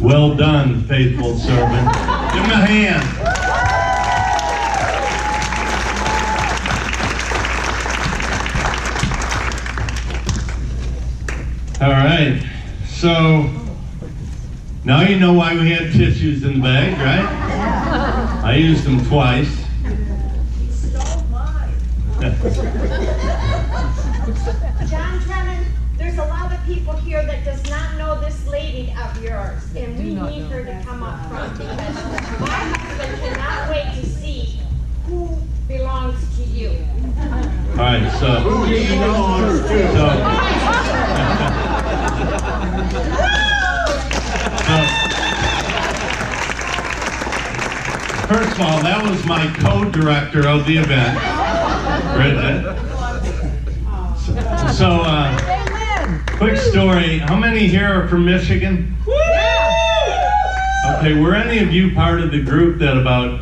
Well done, faithful servant. Give him a hand. All right, so now you know why we had tissues in the bag, right? I used them twice. You stole mine. John Drennan, there's a lot of people here that does not know this lady of yours, and we need her to come up front because my husband cannot wait to see who belongs to you. All right, so first of all, that was my co-director of the event, Bridget. So, quick story. How many here are from Michigan? Okay, were any of you part of the group that about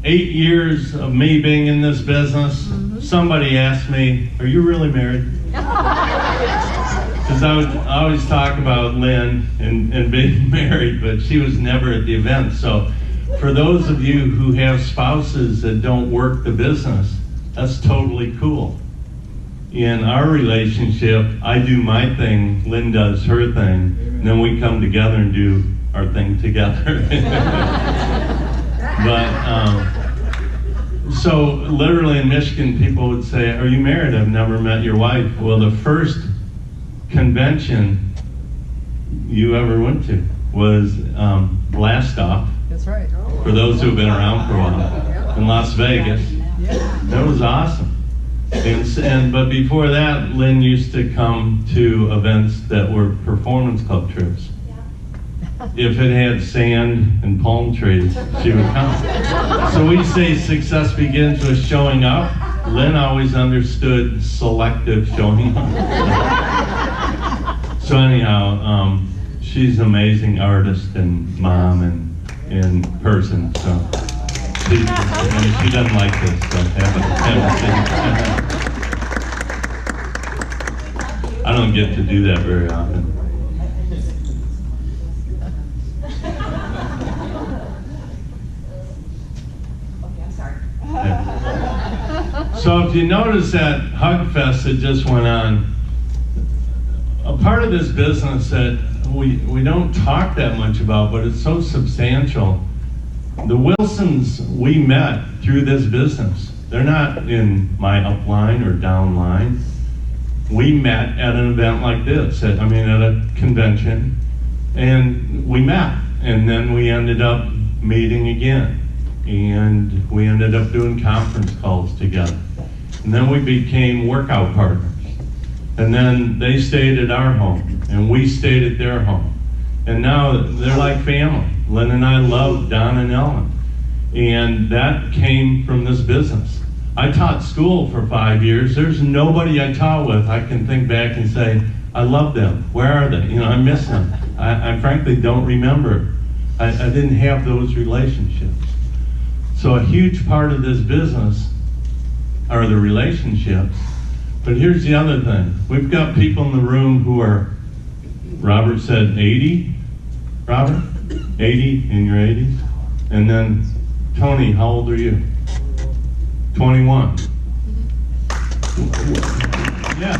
8 years of me being in this business, somebody asked me, are you really married? Because I always talk about Lynn and being married, but she was never at the event. So for those of you who have spouses that don't work the business, that's totally cool. In our relationship, I do my thing, Lynn does her thing, and then we come together and do our thing together. But, so literally in Michigan, people would say, are you married? I've never met your wife. Well, the first convention you ever went to was Blast Off. That's right. For those who have been around for a while, in Las Vegas. That was awesome. But before that, Lynn used to come to events that were performance club trips. If it had sand and palm trees, she would come. So we say success begins with showing up. Lynn always understood selective showing up. So anyhow, she's an amazing artist and mom and in person. So she doesn't like this, so have a seat. I don't get to do that very often. So if you notice that Hug Fest that just went on, a part of this business that we don't talk that much about, but it's so substantial. The Wilsons we met through this business. They're not in my upline or downline. We met at an event like this, at a convention, and we met, and then we ended up meeting again. And we ended up doing conference calls together. And then we became workout partners. And then they stayed at our home, and we stayed at their home. And now they're like family. Lynn and I love Don and Ellen. And that came from this business. I taught school for 5 years. There's nobody I taught with I can think back and say, I love them. Where are they? I miss them. I frankly don't remember. I didn't have those relationships. So a huge part of this business are the relationships. But here's the other thing. We've got people in the room who are, Robert said 80? Robert? 80 in your 80s? And then, Tony, how old are you? 21. Yeah.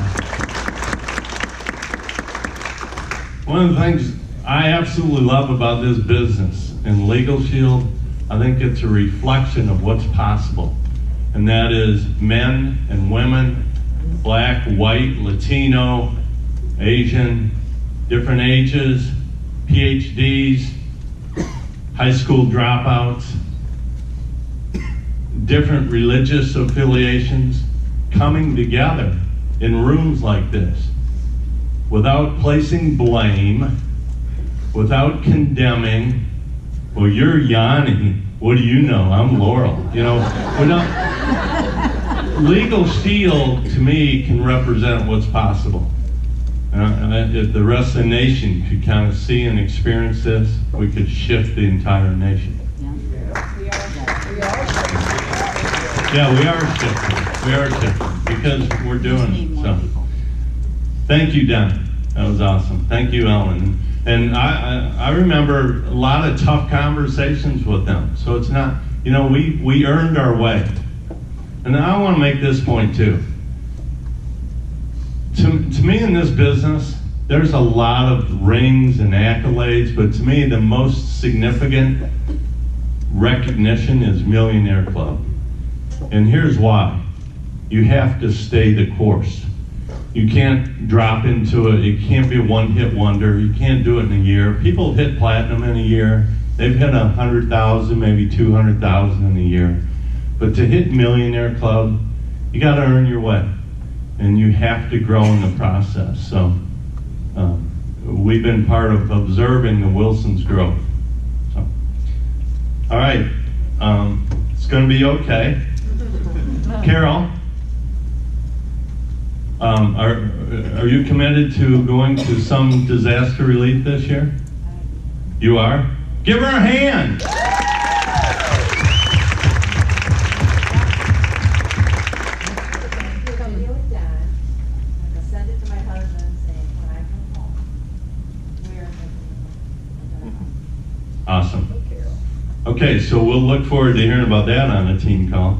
One of the things I absolutely love about this business and Legal Shield, I think it's a reflection of what's possible. And that is men and women, black, white, Latino, Asian, different ages, PhDs, high school dropouts, different religious affiliations, coming together in rooms like this without placing blame, without condemning. Well, you're Yanni. What do you know? I'm Laurel. Legal Shield, to me, can represent what's possible. If the rest of the nation could kind of see and experience this, we could shift the entire nation. Yeah, we are shifting. We are shifting because we're doing it. So, thank you, Don. That was awesome. Thank you, Ellen. And I remember a lot of tough conversations with them. So it's not, we earned our way. And I want to make this point too. To me in this business, there's a lot of rings and accolades, but to me the most significant recognition is Millionaire Club. And here's why. You have to stay the course. You can't drop into it. It can't be a one-hit wonder. You can't do it in a year. People hit platinum in a year. They've hit 100,000, maybe 200,000 in a year. But to hit Millionaire Club, you got to earn your way. And you have to grow in the process. So we've been part of observing the Wilsons' growth. So, all right, it's going to be okay. Carol, are you committed to going to some disaster relief this year? You are? Give her a hand. Awesome. Okay, so we'll look forward to hearing about that on a team call.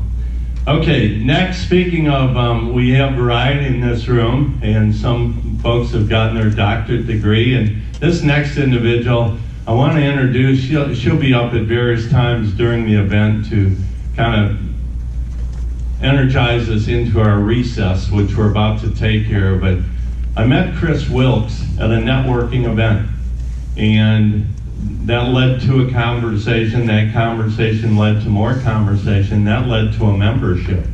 Okay, next, speaking of, we have variety in this room, and some folks have gotten their doctorate degree, and this next individual, I want to introduce, she'll be up at various times during the event to kind of energize us into our recess, which we're about to take here, but I met Kris Wilks at a networking event, and that led to a conversation. That conversation led to more conversation. That led to a membership.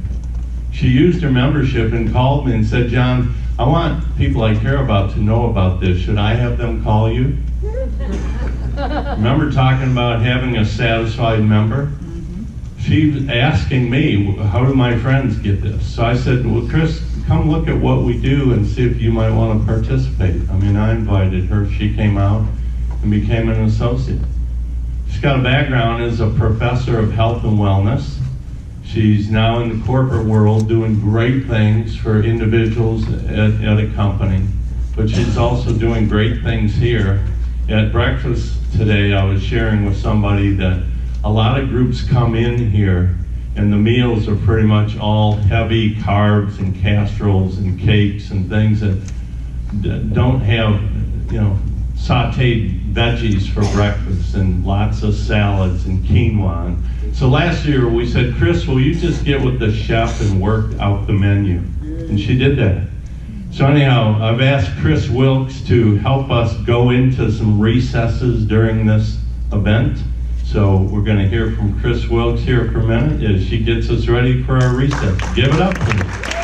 She used her membership and called me and said, John, I want people I care about to know about this. Should I have them call you? Remember talking about having a satisfied member? She was asking me, how do my friends get this? So I said, well, Kris, come look at what we do and see if you might want to participate. I mean, I invited her. She came out and became an associate. She's got a background as a professor of health and wellness. She's now in the corporate world doing great things for individuals at a company, but she's also doing great things here. At breakfast today, I was sharing with somebody that a lot of groups come in here and the meals are pretty much all heavy carbs and casseroles and cakes and things that don't have, sauteed veggies for breakfast and lots of salads and quinoa. So last year we said, Kris, will you just get with the chef and work out the menu? And she did that. So anyhow, I've asked Kris Wilks to help us go into some recesses during this event. So we're going to hear from Kris Wilks here for a minute as she gets us ready for our recess. Give it up, please.